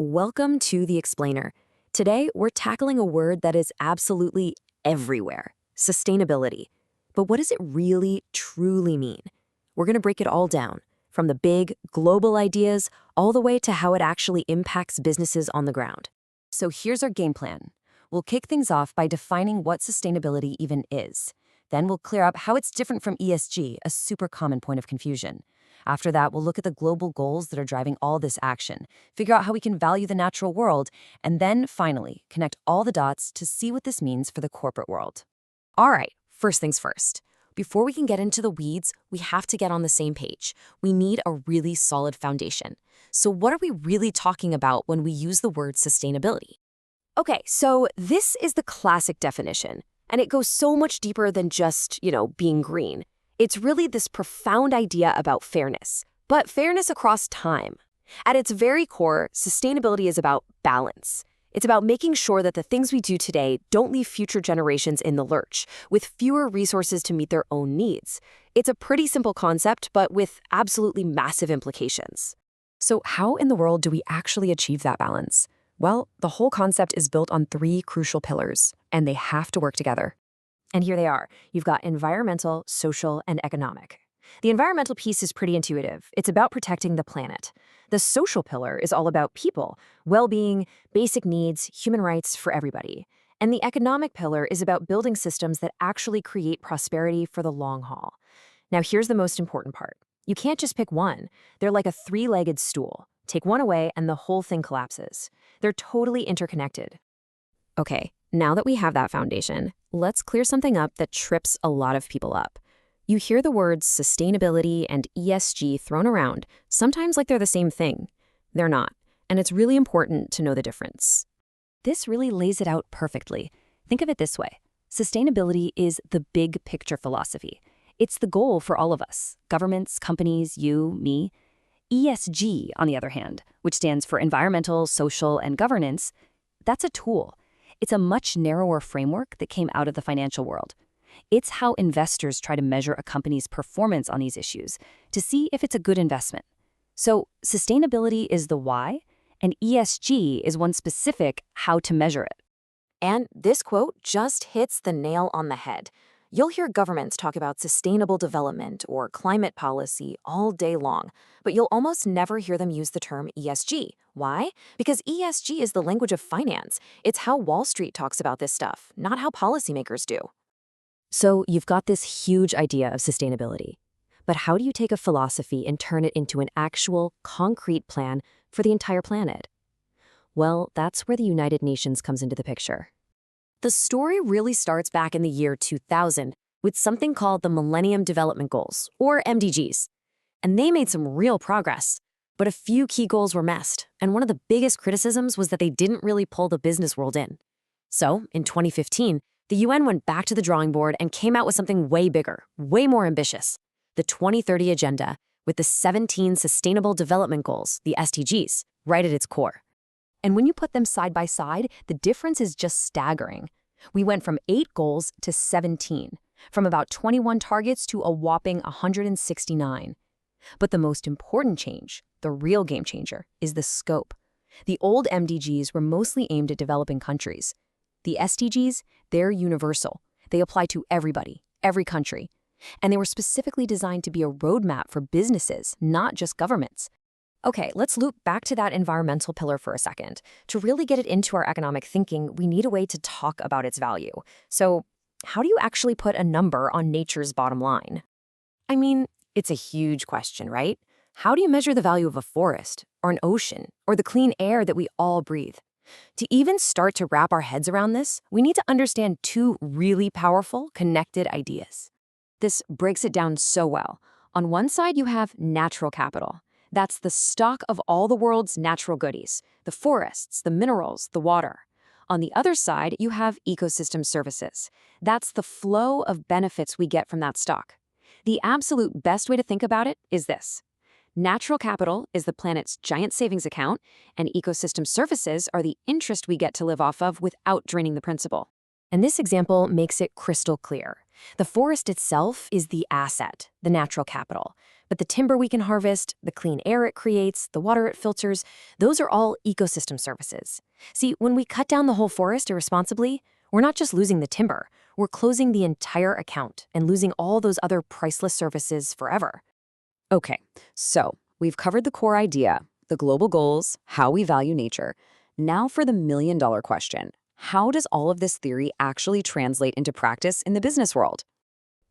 Welcome to The Explainer. Today, we're tackling a word that is absolutely everywhere, sustainability. But what does it really, truly mean? We're going to break it all down, from the big, global ideas all the way to how it actually impacts businesses on the ground. So here's our game plan. We'll kick things off by defining what sustainability even is. Then we'll clear up how it's different from ESG, a super common point of confusion. After that, we'll look at the global goals that are driving all this action, figure out how we can value the natural world, and then, finally, connect all the dots to see what this means for the corporate world. All right, first things first. Before we can get into the weeds, we have to get on the same page. We need a really solid foundation. So what are we really talking about when we use the word sustainability? Okay, so this is the classic definition, and it goes so much deeper than just, being green. It's really this profound idea about fairness, but fairness across time. At its very core, sustainability is about balance. It's about making sure that the things we do today don't leave future generations in the lurch, with fewer resources to meet their own needs. It's a pretty simple concept, but with absolutely massive implications. So how in the world do we actually achieve that balance? Well, the whole concept is built on three crucial pillars, and they have to work together. And here they are. You've got environmental, social, and economic. The environmental piece is pretty intuitive. It's about protecting the planet. The social pillar is all about people, well-being, basic needs, human rights for everybody. And the economic pillar is about building systems that actually create prosperity for the long haul. Now, here's the most important part. You can't just pick one. They're like a three-legged stool. Take one away and the whole thing collapses. They're totally interconnected. Okay, now that we have that foundation, let's clear something up that trips a lot of people up. You hear the words sustainability and ESG thrown around, sometimes like they're the same thing. They're not, and it's really important to know the difference. This really lays it out perfectly. Think of it this way. Sustainability is the big picture philosophy. It's the goal for all of us, governments, companies, you, me. ESG, on the other hand, which stands for environmental, social, and governance, that's a tool. It's a much narrower framework that came out of the financial world. It's how investors try to measure a company's performance on these issues to see if it's a good investment. So sustainability is the why, and ESG is one specific how to measure it. And this quote just hits the nail on the head. You'll hear governments talk about sustainable development or climate policy all day long, but you'll almost never hear them use the term ESG. Why? Because ESG is the language of finance. It's how Wall Street talks about this stuff, not how policymakers do. So you've got this huge idea of sustainability. But how do you take a philosophy and turn it into an actual, concrete plan for the entire planet? Well, that's where the United Nations comes into the picture. The story really starts back in the year 2000 with something called the Millennium Development Goals, or MDGs. And they made some real progress, but a few key goals were missed, and one of the biggest criticisms was that they didn't really pull the business world in. So, in 2015, the UN went back to the drawing board and came out with something way bigger, way more ambitious, the 2030 Agenda, with the 17 Sustainable Development Goals, the SDGs, right at its core. And when you put them side by side, the difference is just staggering. We went from 8 goals to 17, from about 21 targets to a whopping 169. But the most important change, the real game changer, is the scope. The old MDGs were mostly aimed at developing countries. The SDGs, they're universal. They apply to everybody, every country. And they were specifically designed to be a roadmap for businesses, not just governments. Okay, let's loop back to that environmental pillar for a second. To really get it into our economic thinking, we need a way to talk about its value. So, how do you actually put a number on nature's bottom line? I mean, it's a huge question, right? How do you measure the value of a forest, or an ocean, or the clean air that we all breathe? To even start to wrap our heads around this, we need to understand two really powerful, connected ideas. This breaks it down so well. On one side, you have natural capital. That's the stock of all the world's natural goodies, the forests, the minerals, the water. On the other side, you have ecosystem services. That's the flow of benefits we get from that stock. The absolute best way to think about it is this. Natural capital is the planet's giant savings account, and ecosystem services are the interest we get to live off of without draining the principal. And this example makes it crystal clear. The forest itself is the asset, the natural capital. But the timber we can harvest, the clean air it creates, the water it filters, those are all ecosystem services. See, when we cut down the whole forest irresponsibly, we're not just losing the timber, we're closing the entire account and losing all those other priceless services forever. Okay, so we've covered the core idea, the global goals, how we value nature. Now for the million-dollar question. How does all of this theory actually translate into practice in the business world?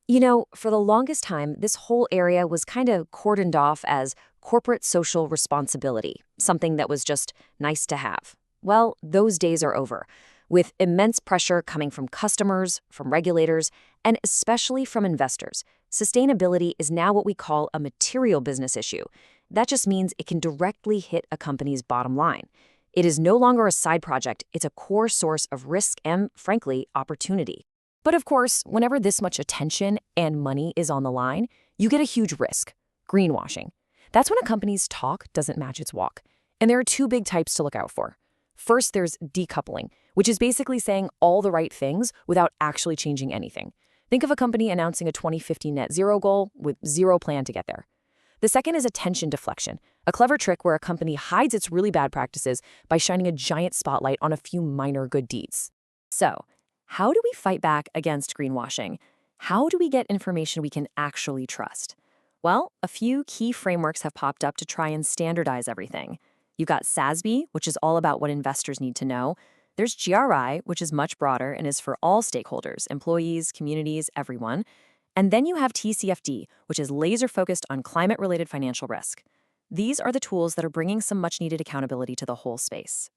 You know, for the longest time, this whole area was kind of cordoned off as corporate social responsibility, something that was just nice to have. Well, those days are over, with immense pressure coming from customers, from regulators, and especially from investors. Sustainability is now what we call a material business issue. That just means it can directly hit a company's bottom line. It is no longer a side project, it's a core source of risk and, frankly, opportunity. But of course, whenever this much attention and money is on the line, you get a huge risk: greenwashing. That's when a company's talk doesn't match its walk. And there are two big types to look out for. First, there's decoupling, which is basically saying all the right things without actually changing anything. Think of a company announcing a 2050 net zero goal with zero plan to get there. The second is attention deflection, a clever trick where a company hides its really bad practices by shining a giant spotlight on a few minor good deeds. So, how do we fight back against greenwashing? How do we get information we can actually trust? Well, a few key frameworks have popped up to try and standardize everything. You've got SASB, which is all about what investors need to know. There's GRI, which is much broader and is for all stakeholders, employees, communities, everyone. And then you have TCFD, which is laser-focused on climate-related financial risk. These are the tools that are bringing some much-needed accountability to the whole space.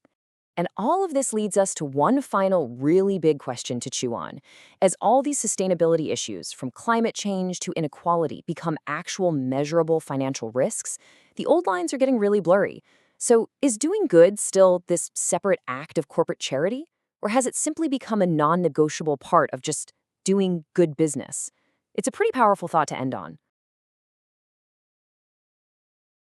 And all of this leads us to one final really big question to chew on. As all these sustainability issues, from climate change to inequality, become actual measurable financial risks, the old lines are getting really blurry. So is doing good still this separate act of corporate charity? Or has it simply become a non-negotiable part of just doing good business? It's a pretty powerful thought to end on.